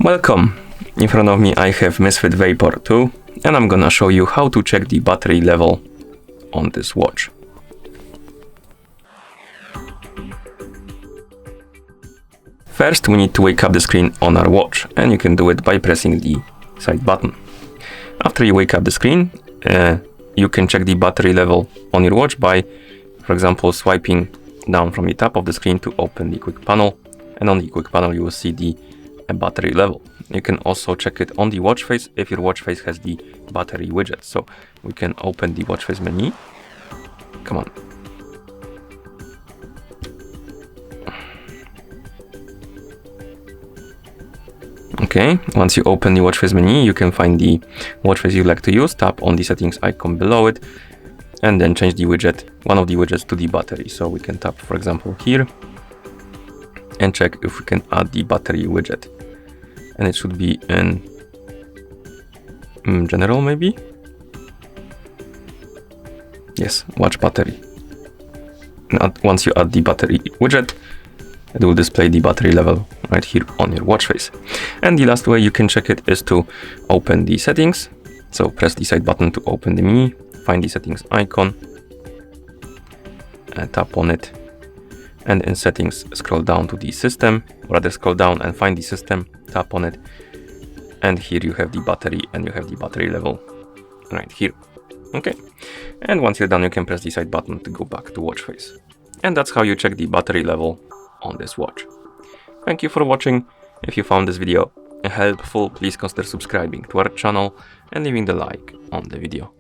Welcome! In front of me I have MISFIT Vapor 2 and I'm gonna show you how to check the battery level on this watch. First we need to wake up the screen on our watch, and you can do it by pressing the side button. After you wake up the screen, you can check the battery level on your watch by, for example, swiping down from the top of the screen to open the quick panel, and on the quick panel you will see the battery level. You can also check it on the watch face if your watch face has the battery widget. So we can open the watch face menu. Come on. Okay, once you open the watch face menu, you can find the watch face you like to use, tap on the settings icon below it, and then change the widget, one of the widgets, to the battery. So we can tap, for example, here, and check if we can add the battery widget. And it should be in general, maybe? Yes, watch battery. And once you add the battery widget, it will display the battery level right here on your watch face. And the last way you can check it is to open the settings. So press the side button to open the menu, find the settings icon, and tap on it. And in settings, scroll down to the system, or rather scroll down and find the system, tap on it. And here you have the battery, and you have the battery level right here. Okay. And once you're done, you can press the side button to go back to watch face. And that's how you check the battery level on this watch. Thank you for watching. If you found this video helpful, please consider subscribing to our channel and leaving the like on the video.